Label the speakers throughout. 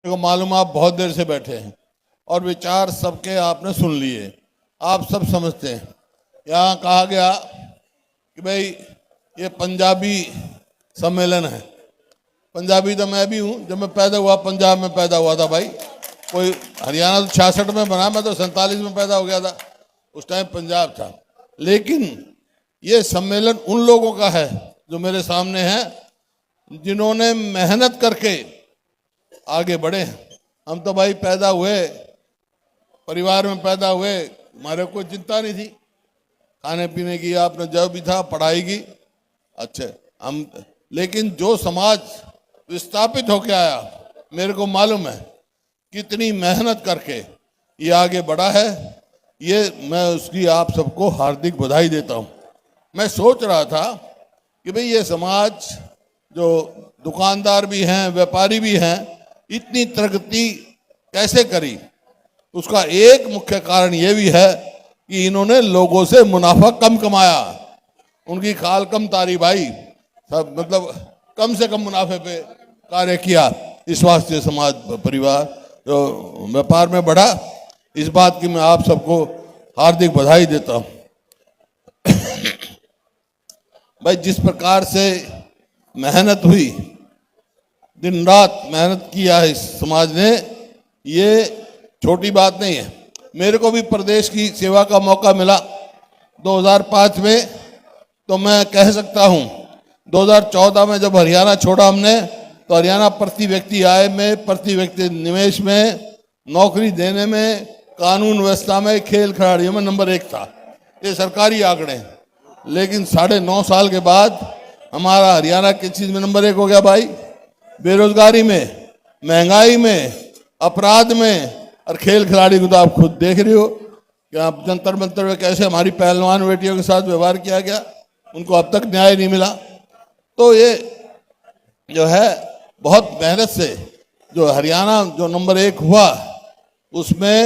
Speaker 1: को मालूम आप बहुत देर से बैठे हैं और विचार सबके आपने सुन लिए, आप सब समझते हैं। यहाँ कहा गया कि भाई ये पंजाबी सम्मेलन है। पंजाबी तो मैं भी हूँ, जब मैं पैदा हुआ पंजाब में पैदा हुआ था भाई। कोई हरियाणा तो 66 में बना, मैं तो 47 में पैदा हो गया था, उस टाइम पंजाब था। लेकिन ये सम्मेलन उन लोगों का है जो मेरे सामने हैं, जिन्होंने मेहनत करके आगे बढ़े हैं। हम तो भाई पैदा हुए, परिवार में पैदा हुए, हमारे कोई चिंता नहीं थी खाने पीने की, आपने जो भी था पढ़ाई की, अच्छे हम। लेकिन जो समाज विस्थापित होके आया, मेरे को मालूम है कितनी मेहनत करके ये आगे बढ़ा है। ये मैं उसकी आप सबको हार्दिक बधाई देता हूँ। मैं सोच रहा था कि भाई ये समाज जो दुकानदार भी हैं, व्यापारी भी हैं, इतनी प्रगति कैसे करी। उसका एक मुख्य कारण ये भी है कि इन्होंने लोगों से मुनाफा कम कमाया, उनकी खाल कम तारी भाई, सब मतलब कम से कम मुनाफे पे कार्य किया। इस वास्ते समाज परिवार जो व्यापार में बढ़ा, इस बात की मैं आप सबको हार्दिक बधाई देता हूँ। भाई जिस प्रकार से मेहनत हुई, दिन रात मेहनत किया है इस समाज ने, ये छोटी बात नहीं है। मेरे को भी प्रदेश की सेवा का मौका मिला 2005 में, तो मैं कह सकता हूँ 2014 में जब हरियाणा छोड़ा हमने, तो हरियाणा प्रति व्यक्ति आय में, प्रति व्यक्ति निवेश में, नौकरी देने में, कानून व्यवस्था में, खेल खिलाड़ियों में नंबर 1 था। ये सरकारी आंकड़े हैं। लेकिन 9.5 साल के बाद हमारा हरियाणा किस चीज़ में नंबर 1 हो गया भाई? बेरोजगारी में, महंगाई में, अपराध में, और खेल खिलाड़ी को तो आप खुद देख रहे हो कि आप जंतर मंतर में कैसे हमारी पहलवान बेटियों के साथ व्यवहार किया गया, उनको अब तक न्याय नहीं मिला। तो ये जो है बहुत मेहनत से जो हरियाणा जो नंबर 1 हुआ, उसमें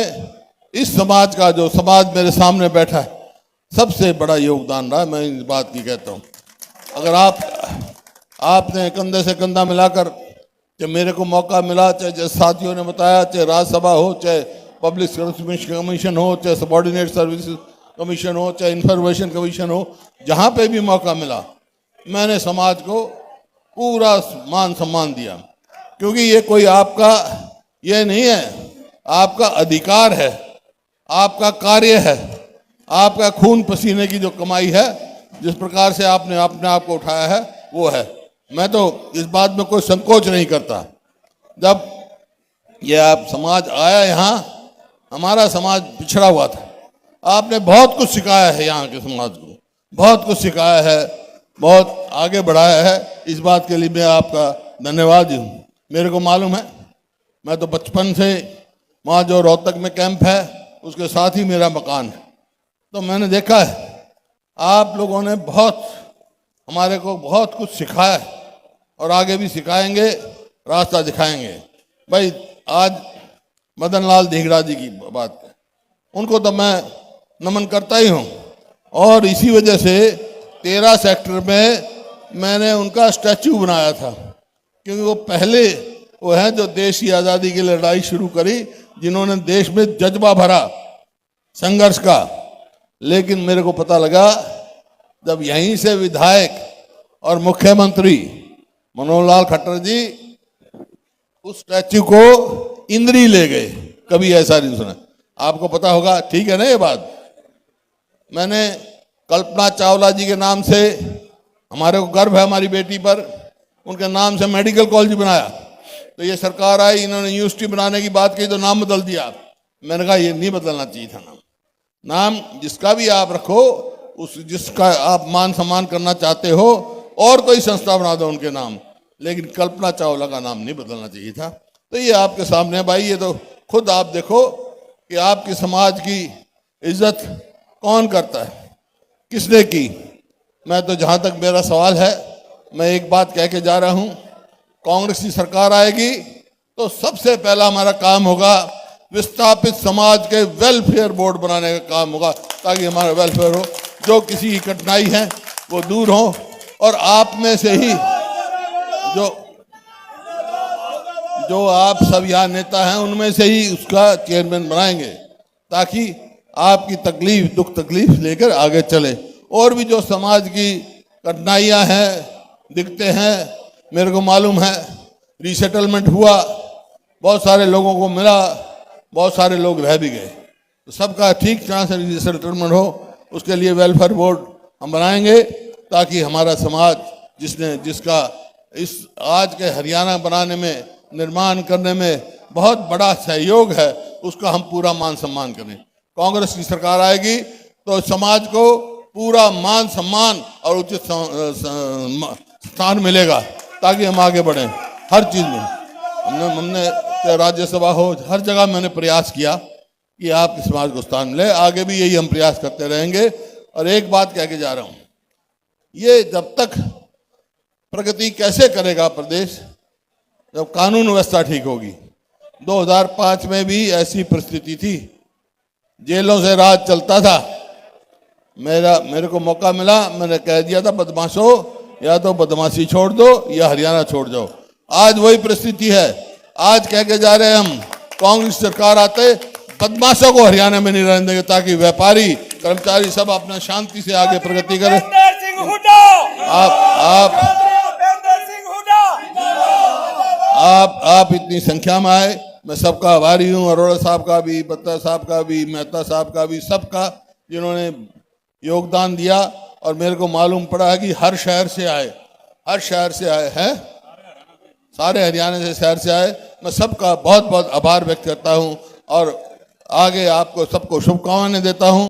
Speaker 1: इस समाज का, जो समाज मेरे सामने बैठा है, सबसे बड़ा योगदान रहा। मैं इस बात की कहता हूँ, अगर आपने कंधे से कंधा मिलाकर, चाहे मेरे को मौका मिला, चाहे साथियों ने बताया, चाहे राज्यसभा हो, चाहे पब्लिक सर्विस कमीशन हो, चाहे सबॉर्डिनेट सर्विस कमीशन हो, चाहे इंफॉर्मेशन कमीशन हो, जहाँ पे भी मौका मिला मैंने समाज को पूरा मान सम्मान दिया। क्योंकि ये कोई आपका ये नहीं है, आपका अधिकार है, आपका कार्य है, आपका खून पसीने की जो कमाई है, जिस प्रकार से आपने अपने आप को उठाया है वो है। मैं तो इस बात में कोई संकोच नहीं करता। जब ये आप समाज आया यहाँ, हमारा समाज पिछड़ा हुआ था, आपने बहुत कुछ सिखाया है यहाँ के समाज को, बहुत कुछ सिखाया है, बहुत आगे बढ़ाया है। इस बात के लिए मैं आपका धन्यवाद हूँ। मेरे को मालूम है, मैं तो बचपन से वहाँ जो रोहतक में कैंप है उसके साथ ही मेरा मकान है, तो मैंने देखा है आप लोगों ने बहुत हमारे को बहुत कुछ सिखाया है और आगे भी सिखाएंगे, रास्ता दिखाएंगे। भाई आज मदन लाल ढींगरा जी की बात है, उनको तो मैं नमन करता ही हूँ, और इसी वजह से 13 सेक्टर में मैंने उनका स्टैचू बनाया था, क्योंकि वो पहले वो हैं जो देश की आज़ादी की लड़ाई शुरू करी, जिन्होंने देश में जज्बा भरा संघर्ष का। लेकिन मेरे को पता लगा जब यहीं से विधायक और मुख्यमंत्री मनोहर लाल खट्टर जी उस स्टैच्यू को इंद्री ले गए, कभी ऐसा नहीं सुना। आपको पता होगा, ठीक है ना ये बात? मैंने कल्पना चावला जी के नाम से, हमारे को गर्व है हमारी बेटी पर, उनके नाम से मेडिकल कॉलेज बनाया। तो ये सरकार आई, इन्होंने यूनिवर्सिटी बनाने की बात की तो नाम बदल दिया। मैंने कहा ये नहीं बदलना चाहिए था नाम जिसका भी आप रखो, उस जिसका आप मान सम्मान करना चाहते हो, और कोई संस्था बना दो उनके नाम, लेकिन कल्पना चावला का नाम नहीं बदलना चाहिए था। तो ये आपके सामने भाई, ये तो खुद आप देखो कि आपके समाज की इज्जत कौन करता है, किसने की। मैं तो जहाँ तक मेरा सवाल है, मैं एक बात कह के जा रहा हूँ, कांग्रेस की सरकार आएगी तो सबसे पहला हमारा काम होगा विस्थापित समाज के वेलफेयर बोर्ड बनाने का काम होगा, ताकि हमारा वेलफेयर हो, जो किसी की कठिनाई है वो दूर हो। और आप में से ही जो आप सब यहाँ नेता हैं उनमें से ही उसका चेयरमैन बनाएंगे, ताकि आपकी तकलीफ दुख तकलीफ लेकर आगे चले। और भी जो समाज की कठिनाइयाँ हैं दिखते हैं, मेरे को मालूम है रीसेटलमेंट हुआ, बहुत सारे लोगों को मिला, बहुत सारे लोग रह भी गए, तो सबका ठीक तरह से रीसेटलमेंट हो, उसके लिए वेलफेयर बोर्ड हम बनाएंगे, ताकि हमारा समाज जिसका इस आज के हरियाणा बनाने में, निर्माण करने में बहुत बड़ा सहयोग है, उसका हम पूरा मान सम्मान करें। कांग्रेस की सरकार आएगी तो समाज को पूरा मान सम्मान और उचित स्थान मिलेगा, ताकि हम आगे बढ़ें हर चीज में। हमने राज्यसभा हो, हर जगह मैंने प्रयास किया कि आपके समाज को स्थान मिले, आगे भी यही हम प्रयास करते रहेंगे। और एक बात कह के जा रहा हूं, ये जब तक प्रगति कैसे करेगा प्रदेश, जब कानून व्यवस्था ठीक होगी। 2005 में भी ऐसी परिस्थिति थी, जेलों से राज चलता था। मेरे को मौका मिला, मैंने कह दिया था बदमाशों, या तो बदमाशी छोड़ दो या हरियाणा छोड़ जाओ। आज वही परिस्थिति है। आज कह के जा रहे हैं हम, कांग्रेस सरकार आते बदमाशों को हरियाणा में नहीं रहने देंगे, ताकि व्यापारी कर्मचारी सब अपना शांति से आगे प्रगति करें। आप इतनी संख्या में आए, मैं सबका आभारी हूँ। अरोड़ा साहब का भी, बत्ता साहब का भी, मेहता साहब का भी, सबका जिन्होंने योगदान दिया। और मेरे को मालूम पड़ा है कि हर शहर से आए हैं, सारे हरियाणा से शहर से आए। मैं सबका बहुत बहुत आभार व्यक्त करता हूँ और आगे आपको सबको शुभकामनाएं देता हूँ।